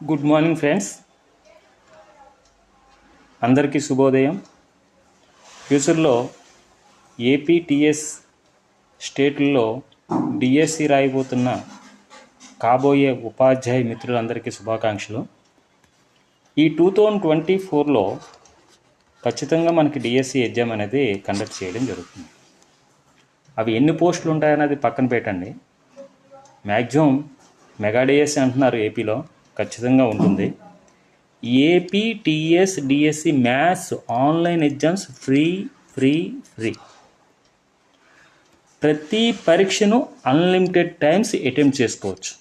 Good morning friends, అందరికీ శుభోదయం. ఫ్యూచర్లో ఏపీటీఎస్ స్టేట్లో డిఎస్సి రాయబోతున్న కాబోయే ఉపాధ్యాయ మిత్రులందరికీ శుభాకాంక్షలు. ఈ 2024లో ఖచ్చితంగా మనకి డిఎస్సి ఎగ్జామ్ అనేది కండక్ట్ చేయడం జరుగుతుంది. అవి ఎన్ని పోస్టులు ఉంటాయన్నది పక్కన పెట్టండి. మ్యాక్సిమం మెగా డిఎస్సి అంటున్నారు, ఏపీలో ఖచ్చితంగా ఉంటుంది. APTS DSC maths online exams free. ప్రతి పరీక్షను అన్లిమిటెడ్ టైమ్స్ అటెంప్ట్ చేసుకోవచ్చు.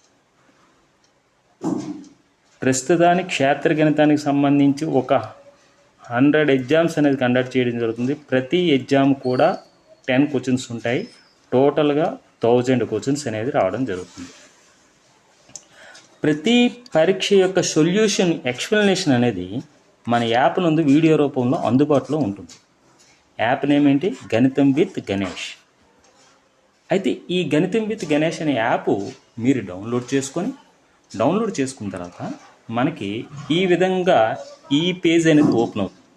ప్రస్తుతానికి క్షేత్ర గణితానికి సంబంధించి ఒక 100 ఎగ్జామ్స్ అనేది కండక్ట్ చేయడం జరుగుతుంది. ప్రతి ఎగ్జామ్ కూడా 10 క్వశ్చన్స్ ఉంటాయి. టోటల్గా 1000 క్వశ్చన్స్ అనేది రావడం జరుగుతుంది. ప్రతి పరీక్ష యొక్క సొల్యూషన్ ఎక్స్ప్లెనేషన్ అనేది మన యాప్ నందు వీడియో రూపంలో అందుబాటులో ఉంటుంది. యాప్ నేమ్ ఏంటి? గణితం విత్ గణేష్. అయితే ఈ గణితం విత్ గణేష్ అనే యాప్ మీరు డౌన్లోడ్ చేసుకున్న తర్వాత మనకి ఈ విధంగా ఈ పేజ్ అనేది ఓపెన్ అవుతుంది.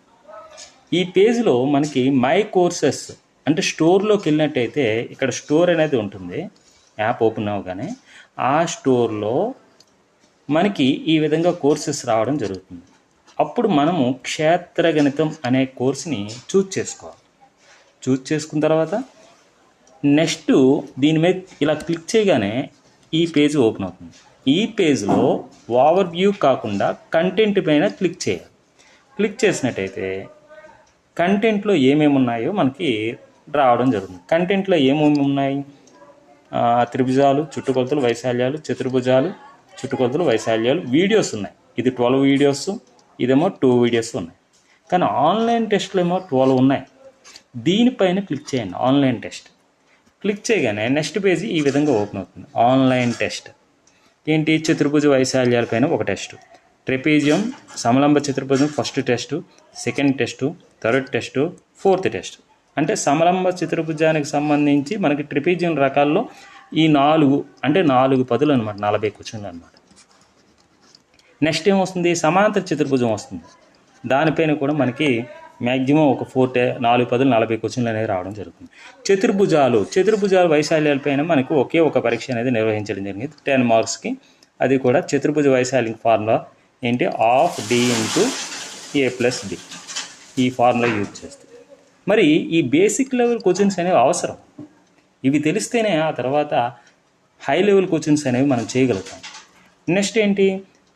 ఈ పేజ్లో మనకి మై కోర్సెస్ అంటే స్టోర్లోకి వెళ్ళినట్టయితే ఇక్కడ స్టోర్ అనేది ఉంటుంది. యాప్ ఓపెన్ అవ్వగానే ఆ స్టోర్లో మనకి ఈ విధంగా కోర్సెస్ రావడం జరుగుతుంది. అప్పుడు మనము క్షేత్ర గణితం అనే కోర్సుని చూజ్ చేసుకున్న తర్వాత నెక్స్ట్ దీని మీద ఇలా క్లిక్ చేయగానే ఈ పేజ్ ఓపెన్ అవుతుంది. ఈ పేజ్లో ఓవర్ వ్యూ కాకుండా కంటెంట్ పైన క్లిక్ చేయాలి. క్లిక్ చేసినట్టయితే కంటెంట్లో ఏమేమి ఉన్నాయో మనకి రావడం జరుగుతుంది. కంటెంట్లో ఏమేమి ఉన్నాయి? త్రిభుజాలు, చుట్టుకొలతలు, వైశాల్యాలు, చతుర్భుజాలు, చుట్టుకొలతలు, వైశాల్యాలు, వీడియోస్ ఉన్నాయి. ఇది 12 వీడియోస్, ఇదేమో 2 వీడియోస్ ఉన్నాయి. కానీ ఆన్లైన్ టెస్ట్లు ఏమో 12 ఉన్నాయి. దీనిపైన క్లిక్ చేయండి. ఆన్లైన్ టెస్ట్ క్లిక్ చేయగానే నెక్స్ట్ పేజీ ఈ విధంగా ఓపెన్ అవుతుంది. ఆన్లైన్ టెస్ట్ ఏంటి? చతుర్భుజ వైశాల్యాలపైన ఒక టెస్ట్, ట్రెపీజియం, సమలంబ చతుర్భుజం first test, second test, third test, fourth test. అంటే సమలంబ చతుర్భుజానికి సంబంధించి మనకి ట్రెపీజియం రకాల్లో ఈ 4 పదులు అనమాట, 40 క్వశ్చన్లు అనమాట. నెక్స్ట్ ఏమొస్తుంది? సమాంతర చతుర్భుజం వస్తుంది. దానిపైన కూడా మనకి మ్యాక్సిమం ఒక 4 పదులు 40 క్వశ్చన్లు అనేది రావడం జరుగుతుంది. చతుర్భుజాలు వైశాల్యాలపైన మనకు ఒకే ఒక పరీక్ష అనేది నిర్వహించడం జరిగింది 10 మార్క్స్కి. అది కూడా చతుర్భుజ వైశాల్యం ఫార్ములా ఏంటి? ½ d × a+b. ఈ ఫార్ములా యూజ్ చేస్తుంది. మరి ఈ బేసిక్ లెవెల్ క్వశ్చన్స్ అనేవి అవసరం. ఇవి తెలిస్తేనే ఆ తర్వాత హై లెవెల్ క్వశ్చన్స్ అనేవి మనం చేయగలుగుతాం. నెక్స్ట్ ఏంటి?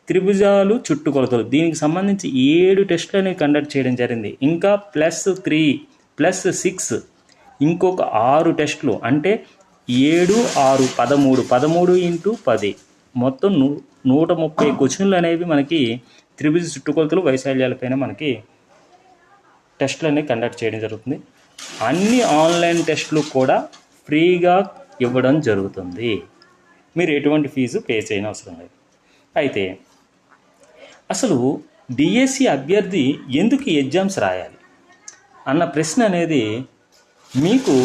త్రిభుజాలు, చుట్టుకొలతలు. దీనికి సంబంధించి 7 టెస్టులు అనేవి కండక్ట్ చేయడం జరిగింది. ఇంకా +3 +6 ఇంకొక 6 టెస్టులు, అంటే 7, 6, 13 × 10 మొత్తం 130 క్వశ్చన్లు అనేవి మనకి త్రిభుజ చుట్టుకొలతలు వైశాల్యాలపైన మనకి టెస్టులు అనేవి కండక్ట్ చేయడం జరుగుతుంది. అన్ని ఆన్లైన్ టెస్టులు కూడా ఫ్రీగా ఇవ్వడం జరుగుతుంది. మీరు ఎటువంటి ఫీజు పే చేయని అవసరం లేదు. అయితే అసలు డిఎస్సి అభ్యర్థి ఎందుకు ఎగ్జామ్స్ రాయాలి అన్న ప్రశ్న అనేది మీకు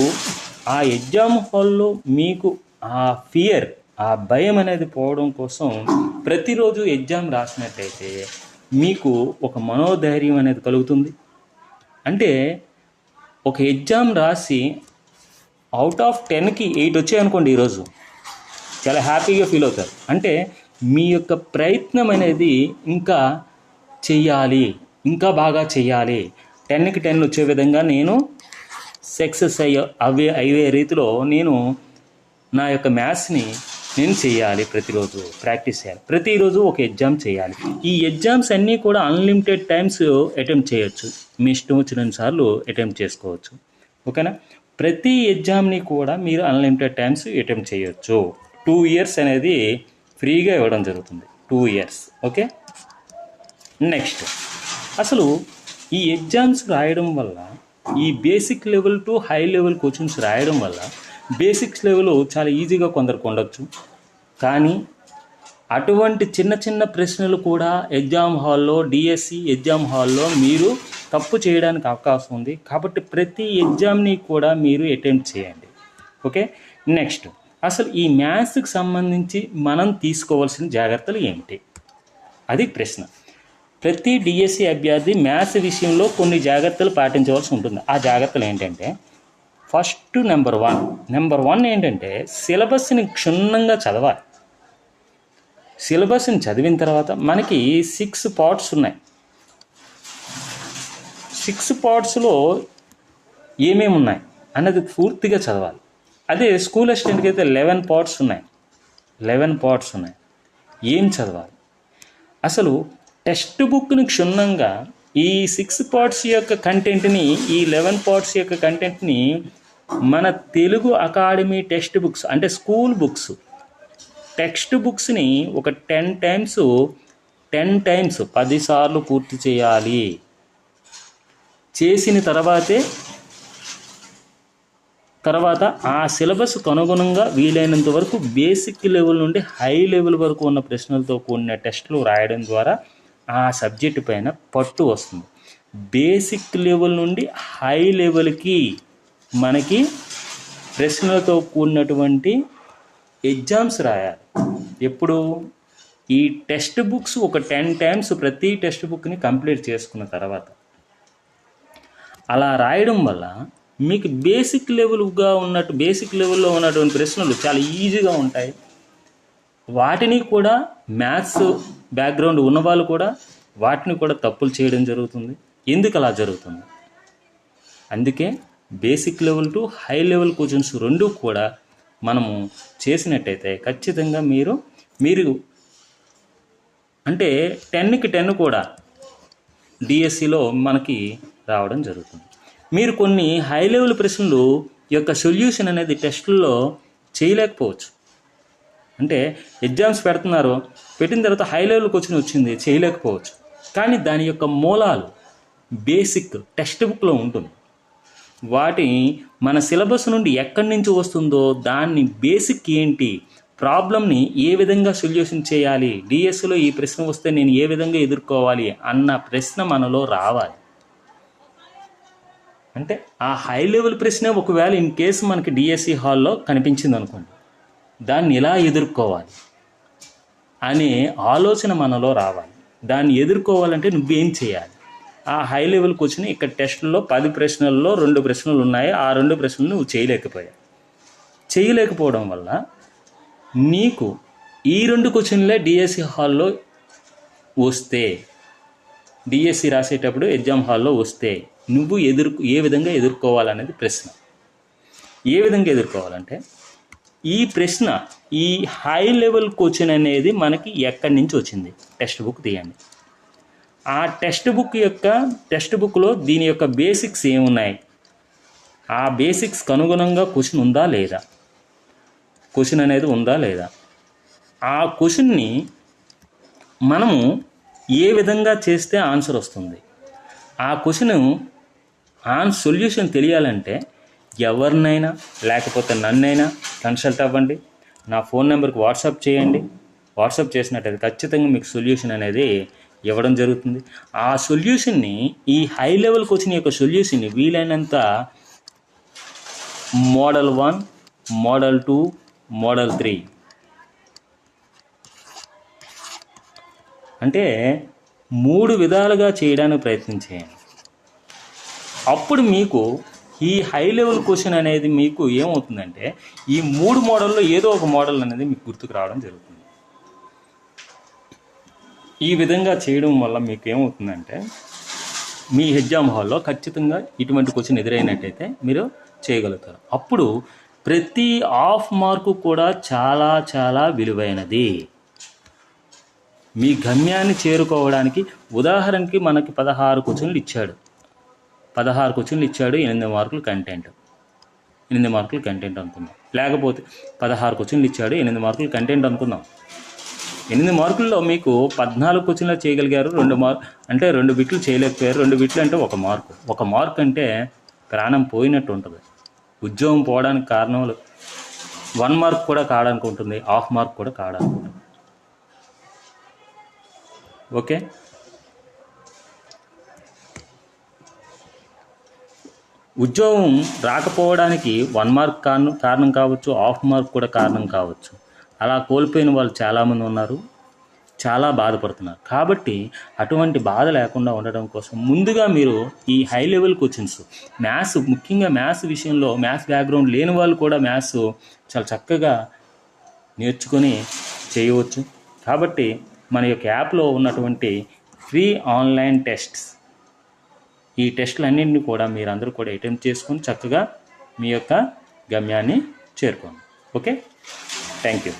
ఆ ఎగ్జామ్ హాల్లో మీకు ఆ ఫియర్, ఆ భయం అనేది పోవడం కోసం ప్రతిరోజు ఎగ్జామ్ రాసినట్టయితే మీకు ఒక మనోధైర్యం అనేది కలుగుతుంది. అంటే ఒక ఎగ్జామ్ రాసి అవుట్ ఆఫ్ 10కి 8 వచ్చాయనుకోండి, ఈరోజు చాలా హ్యాపీగా ఫీల్ అవుతారు. అంటే మీ యొక్క ప్రయత్నం అనేది ఇంకా చెయ్యాలి, ఇంకా బాగా చెయ్యాలి, 10కి 10 వచ్చే విధంగా నేను సక్సెస్ అయ్యే రీతిలో నేను నా యొక్క మ్యాథ్స్ని నేను చేయాలి. ప్రతిరోజు ప్రాక్టీస్ చేయాలి. ప్రతిరోజు ఒక ఎగ్జామ్ చేయాలి. ఈ ఎగ్జామ్స్ అన్నీ కూడా అన్లిమిటెడ్ టైమ్స్ అటెంప్ట్ చేయొచ్చు. మీ ఇష్టం వచ్చిన సార్లు అటెంప్ట్ చేసుకోవచ్చు. ఓకేనా? ప్రతి ఎగ్జామ్ని కూడా మీరు అన్లిమిటెడ్ టైమ్స్ అటెంప్ట్ చేయొచ్చు. 2 ఇయర్స్ అనేది ఫ్రీగా ఇవ్వడం జరుగుతుంది. 2 ఇయర్స్. ఓకే. నెక్స్ట్, అసలు ఈ ఎగ్జామ్స్ రాయడం వల్ల, ఈ basic level to high level questions రాయడం వల్ల బేసిక్స్ లెవెల్ చాలా ఈజీగా కొందరికి ఉండొచ్చు. కానీ అటువంటి చిన్న ప్రశ్నలు కూడా ఎగ్జామ్ హాల్లో, డిఎస్సి ఎగ్జామ్ హాల్లో మీరు తప్పు చేయడానికి అవకాశం ఉంది. కాబట్టి ప్రతి ఎగ్జామ్ని కూడా మీరు అటెంప్ట్ చేయండి. ఓకే. నెక్స్ట్, అసలు ఈ మ్యాథ్స్కి సంబంధించి మనం తీసుకోవాల్సిన జాగ్రత్తలు ఏమిటి? అది ప్రశ్న. ప్రతి డిఎస్సి అభ్యర్థి మ్యాథ్స్ విషయంలో కొన్ని జాగ్రత్తలు పాటించవలసి ఉంటుంది. ఆ జాగ్రత్తలు ఏంటంటే, ఫస్ట్ నెంబర్ వన్ ఏంటంటే సిలబస్ని క్షుణ్ణంగా చదవాలి. సిలబస్ని చదివిన తర్వాత మనకి 6 పార్ట్స్ ఉన్నాయి. 6 పార్ట్స్లో ఏమేమి ఉన్నాయి అన్నది పూర్తిగా చదవాలి. అదే స్కూల్ అసిస్టెంట్కి అయితే 11 పార్ట్స్ ఉన్నాయి. ఏం చదవాలి? అసలు టెక్స్ట్ బుక్ని క్షుణ్ణంగా ఈ 6 పార్ట్స్ యొక్క కంటెంట్ని, ఈ 11 పార్ట్స్ యొక్క కంటెంట్ని మన తెలుగు అకాడమీ టెక్స్ట్ బుక్స్ అంటే స్కూల్ బుక్స్ టెక్స్ట్ బుక్స్ని ఒక 10 టైమ్స్ 10 సార్లు పూర్తి చేయాలి. చేసిన తర్వాత ఆ సిలబస్కు అనుగుణంగా వీలైనంత వరకు బేసిక్ లెవెల్ నుండి హై లెవెల్ వరకు ఉన్న ప్రశ్నలతో కూడిన టెస్టులు రాయడం ద్వారా ఆ సబ్జెక్టు పైన పట్టు వస్తుంది. బేసిక్ లెవెల్ నుండి హై లెవెల్కి మనకి ప్రశ్నలతో కూడినటువంటి ఎగ్జామ్స్ రాయాలి. ఎప్పుడు? ఈ టెక్స్ట్ బుక్స్ ఒక 10 టైమ్స్ ప్రతి టెక్స్ట్ బుక్ని కంప్లీట్ చేసుకున్న తర్వాత అలా రాయడం వల్ల మీకు బేసిక్ లెవెల్లో ఉన్నటువంటి ప్రశ్నలు చాలా ఈజీగా ఉంటాయి. వాటిని కూడా మ్యాథ్స్ బ్యాక్గ్రౌండ్ ఉన్నవాళ్ళు కూడా వాటిని కూడా తప్పులు చేయడం జరుగుతుంది. ఎందుకు అలా జరుగుతుంది? అందుకే basic level to high level questions రెండు కూడా మనము చేసినట్టయితే ఖచ్చితంగా మీరు అంటే 10కి 10 కూడా డిఎస్సిలో మనకి రావడం జరుగుతుంది. మీరు కొన్ని హై లెవెల్ ప్రశ్నలు యొక్క సొల్యూషన్ అనేది టెస్టుల్లో చేయలేకపోవచ్చు. అంటే ఎగ్జామ్స్ పెట్టిన తర్వాత హై లెవెల్ క్వశ్చన్ వచ్చింది, చేయలేకపోవచ్చు. కానీ దాని యొక్క మూలాలు బేసిక్ టెక్స్ట్ బుక్లో ఉంటుంది. వాటి మన సిలబస్ నుండి ఎక్కడి నుంచి వస్తుందో దాన్ని బేసిక్ ఏంటి, ప్రాబ్లమ్ని ఏ విధంగా సొల్యూషన్ చేయాలి, డిఎస్సిలో ఈ ప్రశ్న వస్తే నేను ఏ విధంగా ఎదుర్కోవాలి అన్న ప్రశ్న మనలో రావాలి. అంటే ఆ హై లెవెల్ ప్రశ్న ఒకవేళ ఇన్ కేసు మనకి డిఎస్సి హాల్లో కనిపించింది అనుకోండి, దాన్ని ఎలా ఎదుర్కోవాలి అనే ఆలోచన మనలో రావాలి. దాన్ని ఎదుర్కోవాలంటే నువ్వేం చేయాలి? ఆ హై లెవెల్ క్వశ్చన్ ఇక్కడ టెస్టుల్లో 10 ప్రశ్నల్లో 2 ప్రశ్నలు ఉన్నాయి. ఆ 2 ప్రశ్నలు నువ్వు చేయలేకపోవడం వల్ల నీకు ఈ 2 క్వశ్చన్లే డిఎస్సి హాల్లో వస్తే, డిఎస్సి రాసేటప్పుడు ఎగ్జామ్ హాల్లో వస్తే నువ్వు ఏ విధంగా ఎదుర్కోవాలనేది ప్రశ్న. ఏ విధంగా ఎదుర్కోవాలంటే ఈ ప్రశ్న, ఈ హై లెవెల్ క్వశ్చన్ అనేది మనకి ఎక్కడి నుంచి వచ్చింది? టెక్స్ట్ బుక్ తీయండి. ఆ టెక్స్ట్ బుక్లో దీని యొక్క బేసిక్స్ ఏమున్నాయి, ఆ బేసిక్స్కి అనుగుణంగా క్వశ్చన్ అనేది ఉందా లేదా, ఆ క్వశ్చన్ని మనము ఏ విధంగా చేస్తే ఆన్సర్ వస్తుంది, ఆ క్వశ్చన్ సొల్యూషన్ తెలియాలంటే ఎవరినైనా లేకపోతే నన్నైనా కన్సల్ట్ అవ్వండి. నా ఫోన్ నెంబర్కి వాట్సాప్ చేయండి. వాట్సాప్ చేసినట్టయితే ఖచ్చితంగా మీకు సొల్యూషన్ అనేది ఇవ్వడం జరుగుతుంది. ఆ సొల్యూషన్ని, ఈ హై లెవెల్ క్వశ్చన్ యొక్క సొల్యూషన్ని వీలైనంత మోడల్ 1, మోడల్ 2, మోడల్ 3 అంటే 3 విధాలుగా చేయడానికి ప్రయత్నం చేయండి. అప్పుడు మీకు ఈ హై లెవెల్ క్వశ్చన్ అనేది మీకు ఏమవుతుందంటే ఈ 3 మోడల్లో ఏదో ఒక మోడల్ అనేది మీకు గుర్తుకు రావడం జరుగుతుంది. ఈ విధంగా చేయడం వల్ల మీకు ఏమవుతుందంటే మీ ఎగ్జామ్ హాల్లో ఖచ్చితంగా ఇటువంటి క్వశ్చన్ ఎదురైనట్టయితే మీరు చేయగలుగుతారు. అప్పుడు ప్రతి హాఫ్ మార్కు కూడా చాలా చాలా విలువైనది. మీ గమ్యాన్ని చేరుకోవడానికి ఉదాహరణకి మనకి 16 క్వశ్చన్లు ఇచ్చాడు. 8 మార్కులు కంటెంట్. 8 మార్కులు కంటెంట్ అనుకుందాం. లేకపోతే 16 క్వశ్చన్లు ఇచ్చాడు, 8 మార్కులు కంటెంట్ అనుకుందాం. 8 మార్కుల్లో మీకు 14 క్వశ్చన్లు చేయగలిగారు, 2 బిట్లు చేయలేకపోయారు. 2 బిట్లు అంటే 1 మార్కు. 1 మార్క్ అంటే ప్రాణం పోయినట్టు ఉంటుంది. ఉద్యోగం పోవడానికి కారణాలు 1 మార్క్ కూడా కావడానికి ఉంటుంది, హాఫ్ మార్క్ కూడా కావడానికి ఉంటుంది. ఓకే, ఉద్యోగం రాకపోవడానికి 1 మార్క్ కారణం కావచ్చు, హాఫ్ మార్క్ కూడా కారణం కావచ్చు. అలా కోల్పోయిన వాళ్ళు చాలామంది ఉన్నారు. చాలా బాధపడుతున్నారు. కాబట్టి అటువంటి బాధ లేకుండా ఉండడం కోసం ముందుగా మీరు ఈ హై లెవెల్ క్వశ్చన్స్ మ్యాథ్స్, ముఖ్యంగా మ్యాథ్స్ విషయంలో మ్యాథ్స్ బ్యాక్గ్రౌండ్ లేని వాళ్ళు కూడా మ్యాథ్స్ చాలా చక్కగా నేర్చుకొని చేయవచ్చు. కాబట్టి మన యొక్క యాప్లో ఉన్నటువంటి ఫ్రీ ఆన్లైన్ టెస్ట్స్, ఈ టెస్టులన్నింటినీ కూడా మీరందరూ కూడా అటెంప్ట్ చేసుకొని చక్కగా మీ యొక్క గమ్యాన్ని చేరుకోండి. Okay, thank you.